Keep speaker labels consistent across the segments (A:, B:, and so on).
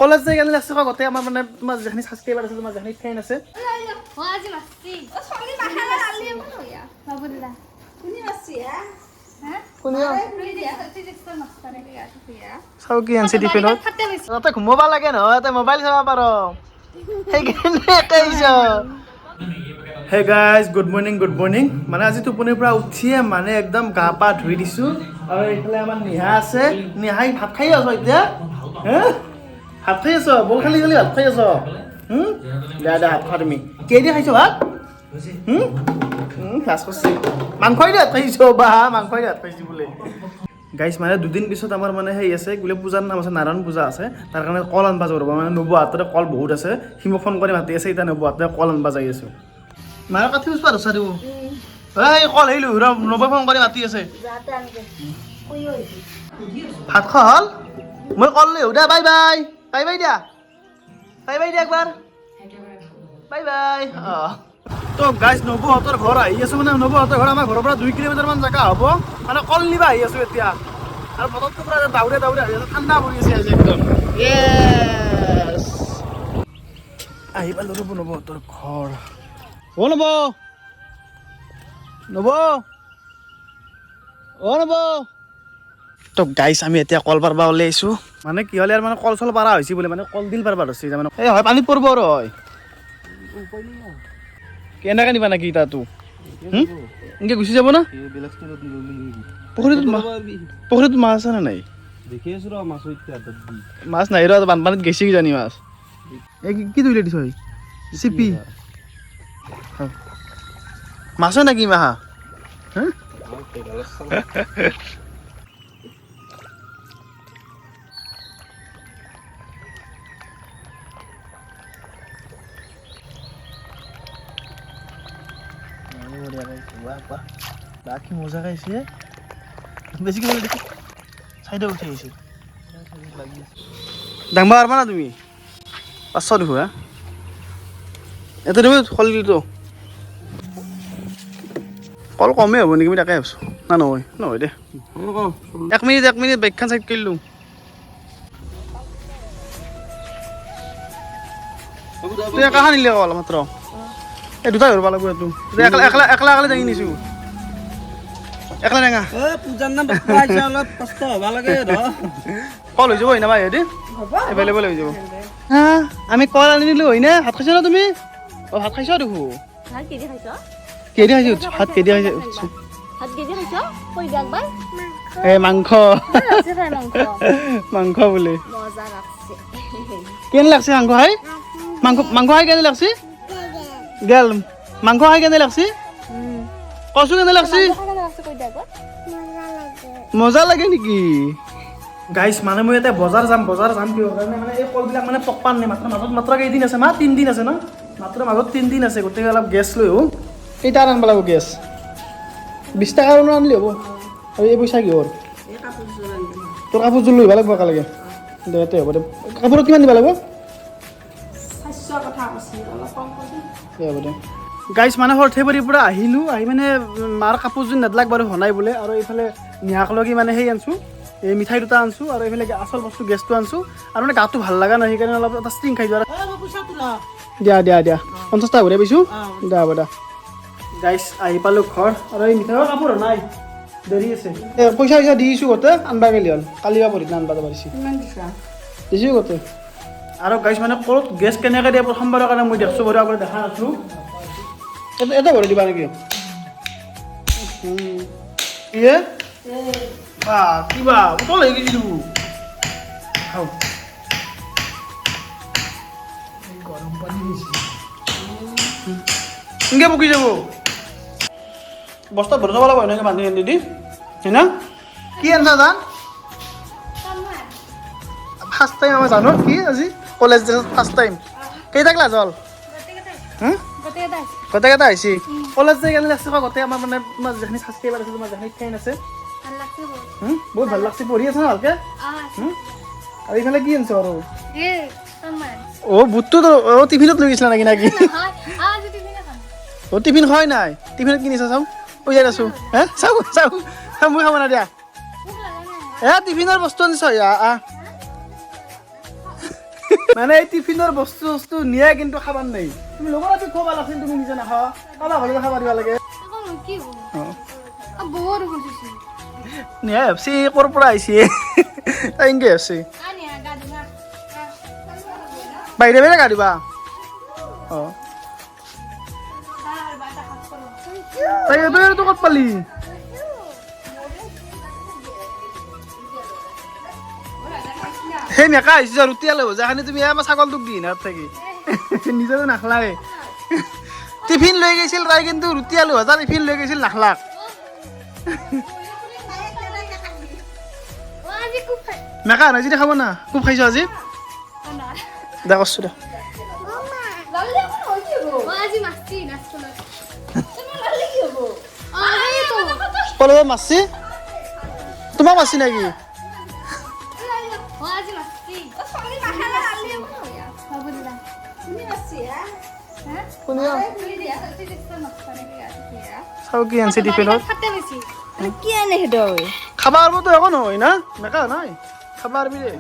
A: college যাই গেলে লাগছে গোটেই আমাৰ মানে তোমাৰ যেখিনি ছাবস্ক্ৰাইবাৰ আছে তোমাৰ যেখিনি ফ্ৰেণ্ড আছে চাও কি আনছে টিফিনত তাতে ঘুমাব লাগে নহয় তাতে মোবাইল চাব পাৰ সেইকাৰণে একেইছ হে গাইজ গুড মৰ্ণিং মানে আজি টোপনিৰ পৰা উঠিয়ে মানে একদম গা পা ধুই দিছোঁ আৰু এইফালে আমাৰ নিহা আছে নিহাই ভাত খাই আছ এতিয়া হে ভাত খাই আছ বল খালি খালি ভাত খাই আছ দে দে ভাত খোৱা তুমি কেইদি খাইছ ভাত লাজ কৰিছে মাংসই দি ভাত খাইছ বা মাংসই দি ভাত খাইছোঁ বোলে গাইজ মানে দুদিন পিছত আমাৰ মানে সেই আছে বোলে পূজাৰ নাম আছে নাৰায়ণ পূজা আছে তাৰ কাৰণে কল আনবা যাব ৰ'ব মানে নবৌ হাততে কল বহুত আছে সি মোক ফোন কৰি মাতি আছে এতিয়া নবৌ হাততে কল আনবা যাই আছোঁ মাৰা কাঠি উচপা ধৰছা দিব এই কল আহিলো নবৌ ফোন কৰি মাতি আছে ভাত খোৱা হ'ল মই কল লৈ আহোঁ দে বাই বাই বাই বাই দিয়া একবাৰ বাই বাই অঁ তো গাইজ নবৌহঁতৰ ঘৰ আহি আছোঁ মানে নবৌহঁতৰ ঘৰ আমাৰ ঘৰৰ পৰা 2 কিলোমিটাৰমান জেগা হ'ব মানে কল নিবা আহি আছোঁ এতিয়া আৰু বতৰটো পূৰা দাউৰে আহি আছে ঠাণ্ডা পৰি আছে আজি একদম য়েছ আহি পালোঁ ৰ'ব নবৌহঁতৰ ঘৰ অ' নবৌ তো গাইছ আমি এতিয়া কল পাৰবা ওলাইছোঁ মানে কি হ'লে আৰু মানে কল চল পাৰা হৈছে বোলে মানে কলডিল পাৰবা ধৰিছে মানে এই হয় পানীত পৰিব আৰু হয় কেনেকৈ নিবা নেকি তাতো এনেকৈ গুচি যাব না পুখুৰীটোত মাছ আছে নে নাই মাছ নাই ৰ বানপানীত গেছি কিজানি মাছ এই কি ধৰিলে দিছ চিপি মাছো নেকি মাহা কি মজা খাইছে বেছিকৈ দেখি চাইডে উঠি আহিছে দাংবা পাৰবা না তুমি 500 দেখো হা এটা তুমি কল দিলতো কল কমেই হ'ব নেকি আমি তাকে ভাবিছোঁ না নহয় দে 1 মিনিট বাইকখন চাইড কৰি লওঁ তুই একা নিলে কল মাত্ৰ এই দুটাই ধৰিব লাগিব এইটো একলা দাঙি নিছোঁ একলা টেঙা কল হৈ যাব হয় না ভাই হেৰি এভেইলেবল হৈ যাব হা আমি কল আনি দিলোঁ হয় না ভাত খাইছ না তুমি অঁ ভাত খাইছ দেখো কেদি খাইছোঁ ভাত কেদি খাইছোঁ এই মাংস বোলে কেনে লাগছে মাংস খাই খাই কেনে লাগছে গেল মাংস খাই কেনে লাগছে কচু কেনে লাগছে মজা লাগে নেকি গাইছ মানে মই এতিয়া বজাৰ যাম কিহৰ কাৰণে মানে এই কলবিলাক মানে পকপান নাই মাত্ৰ কেইদিন আছে 3 দিন আছে ন মাত্ৰ মাজত 3 দিন আছে গতিকে অলপ গেছ লৈ আহোঁ কেইটা আনিব লাগিব গেছ 20 টকাৰ আনিলে হ'ব আৰু এই পইচা কিহৰ তোৰ কাপোৰযোৰ লৈ আহিব লাগিব একেলগে দে হ'ব দে কাপোৰত কিমান দিব লাগিব হ'ব দে গাইছ মানে সৰ্থেবাৰীৰ পৰা আহিলোঁ আহি মানে মাৰ কাপোৰযোৰ নেদলাক বাৰু হনাই বোলে আৰু এইফালে নিহাকলগি মানে সেই আনিছোঁ এই মিঠাই দুটা আনিছোঁ আৰু এইফালে আচল বস্তু গেছটো আনিছোঁ আৰু মানে গাটো ভাল লগা নাই সেইকাৰণে অলপ এটা ষ্টিং খাই যোৱা দিয়া 50 টকা ঘূৰাই পাইছোঁ দে হ'ব দে গাইছ আহি পালোঁ ঘৰ আৰু এই মিঠাইৰ কাপোৰ নাই দেৰি আছে পইচা দিছোঁ গোটেই আনবা গেলি হ'ল কালি বা পৰহিদিনা আনবা যাব দিছোঁ গোটেই আৰু গাইছ মানে ক'ত গেছ কেনেকৈ দিয়ে প্ৰথমবাৰৰ কাৰণে মই দেখছোঁ বাৰু আগতে দেখা নাছিলোঁ এটা ভৰাই দিবা নেকি কিবা উতল হৈ গৈছিলোঁ খাওঁ গৰম পানী এনেকৈ পকি যাব বস্তাত ভৰি যাব লাগিব এনেকৈ বান্ধি দি হয় না কি আনছা জান ফাৰ্ষ্ট টাইম আমাৰ জানো কি আজি কলেজ ফাৰ্ষ্ট টাইম কেইটা ক্লাছ হ'ল গোটেইকেইটা আহিছে কলেজ যাই গেলে লাগছে গোটেই আমাৰ মানে তোমাৰ যেখিনি ছাবস্ক্ৰাইবাৰ আছে তোমাৰ যেখিনি ফ্ৰেণ্ড আছে বহুত ভাল লাগছে পঢ়ি আছে না ভালকে আৰু এইফালে কি আনিছ আৰু বুটটো টিফিনত লৈ গৈছিলা নাকি টিফিন খোৱাই নাই টিফিনত কিনিছা চাওঁ পইচাই আছোঁ হে চাওঁ মই খাব না দিয়া টিফিনৰ বস্তু আনিছ মানে এই টিফিনৰ বস্তু চস্তু নিয়ে কিন্তু খাবাৰ নাই তুমি লগৰ আজি খোৱা লাগছিল তুমি নিজে নাখাৱা কাবা ভালকে খাব দিব লাগে নিয়া ভাবছি ক'ৰ পৰা আহিছে তাই ইনকে আছে বাহিৰে বাহিৰে গা দিবা অঁ তাই এবাৰ তো ক'ত পালি সেই মেকা আহিছে যা ৰুটি আলে যাখানি তুমি আমাৰ ছাগলটোক দি নাত থাকি নিজেতো নাখলাই টিফিন লৈ গৈছিল তাই কিন্তু ৰুটি আলু ভাজা টিফিন লৈ গৈছিল নাখলাক মেকা আজি দেখাব না খুব খাইছ আজি দে কৰছো দে কলে মাছছি তোমাক মাছছি নেকি চাও কি আনছে টিফিনত
B: কি আনে সেইটো
A: খাবা আরবো তো এখন হয় না মেকা নাই খাবা আরবি রে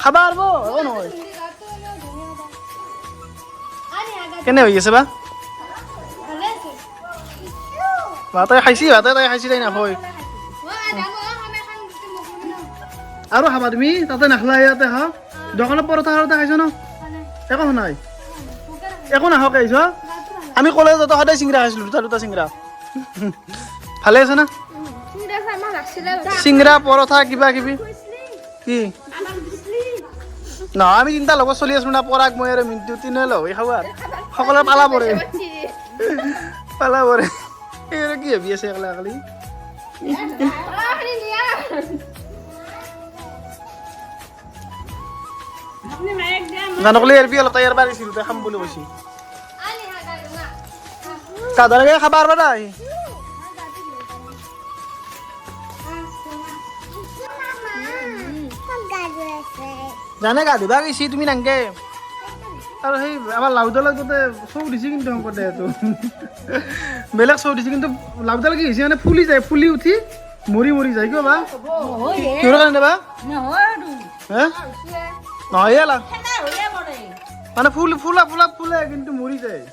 A: খাবা আরবো এখন হয় কেনে হই গেছে বা তাই খাইছি তাই খাইছি তাই নাখয় আৰু খাবা তুমি তাতে নাখলা ইয়াতে হা দোকানত পৰঠা আৰু খাইছ ন একো নাই একো নাহক আহিছ আমি কলেজত সদায় চিংৰা খাইছিলো দুটা চিংৰা ভালে আছে না চিংৰা পৰঠা কিবা কিবি কি নহয় আমি তিনিটা লগত চলি আছো না পৰাগ মই আৰু মিণ্টু তিনিও লগ হৈ খাব আৰু সকলোৱে পালা পৰে এই কি ভাবি আছে একলা একলি জানকলি এৰবি অলপ তাই এৰবাৰ দিছিল তাই খাম বুলি কৈছি কাদৰকে খাবা আৰবা নাই জানে গা ধুবা গৈছি তুমি নাংকে আৰু সেই আমাৰ লাউডালক তাতে চৌ দিছে কিন্তু শংকৰ দেহটো বেলেগ চৌ দিছে কিন্তু লাউডাল কি হৈছে মানে ফুলি যায় ফুলি উঠি মৰি যায় কিয় বা কিহৰ কাৰণে বা হে নহয় মানে ফুলে কিন্তু মৰি যায়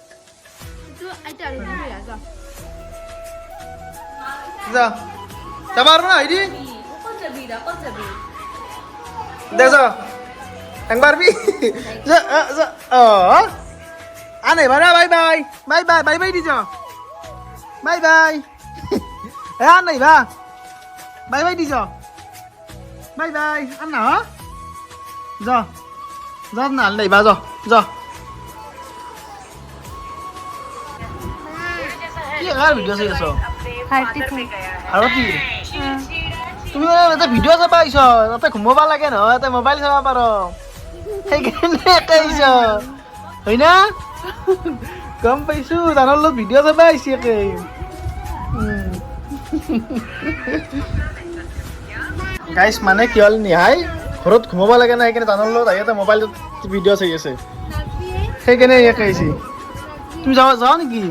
A: যা যাবা আৰু না হেৰি দে যা একবাৰ বি আনে বাৰা বাই দি যা বাই আন নাইবা বাই দি যা বাই আন না যা না নাইবা যা কি কাৰ ভিডিঅ' চাই আছ আৰু কি তুমি এটা ভিডিঅ' চাব আহিছ তাতে ঘুমাব লাগে নহয় তাতে মোবাইল চাব পাৰ সেইকাৰণে একে আহিছ হয় না গম পাইছো জানৰ লগত ভিডিঅ' চাব আহিছে একে গাইছ মানে কি হ'ল নিহাই ঘৰত ঘুমাব লাগে না সেইকাৰণে জানৰ লগত আহি মোবাইলত ভিডিঅ' চাই আছে সেইকাৰণে একে আহিছে তুমি যাৱা নেকি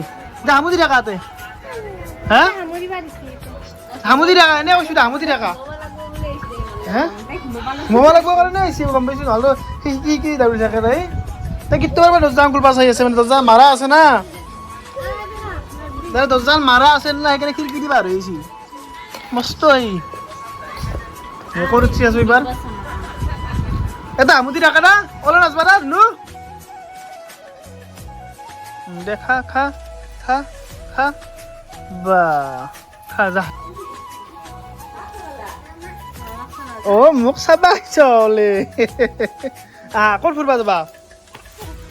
A: দে হামুদি থাকা তাতে হা হামুদি থাকা এনে কৈছো দে হামুদি থাকা হা ঘুমাব লাগিব কাৰণে আহিছে গম পাইছো নহ'লে কি দাউৰি থাকে তাই কেতিয়াবাৰ পৰা দৰ্জা খুলবা চাই আছে মানে দৰ্জা মাৰা আছে না দৰ্জা মাৰা আছে না সেইকাৰণে খিৰিকী দিবা আৰু আহিছে মস্ত আহি ৰেকৰ্ড উঠি আছো এইবাৰ এটা হামুদি থাকা না ওলা নাচবা না ধুনু দে খা বা খা যা অ মোক চাবা আহিছ ওলে ক'ত ফুৰিবা যাবা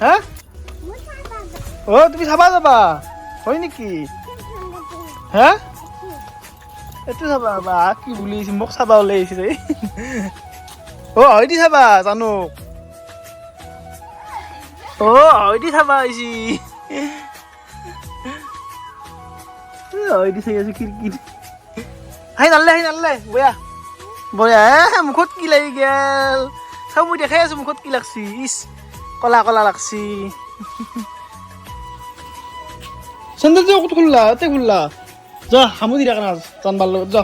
A: হা অ তুমি চাবা যাবা হয় নেকি হা এইটো চাবা বা কি বুলি মোক চাবা ওলাই আহিছে অ হয় দি চাবা জানো অ হয় দি চাবা আহিছি চাই আছো খিৰিকীত আহি নাললে বয়া মুখত কি লাগি গেল চাও মই দেখাই আছো মুখত কি লাগছি ইচ কলা লাগছি চেন্দেলটো ক'ত খুললা যা হামুদি ৰাখা জানবাৰ লগত যা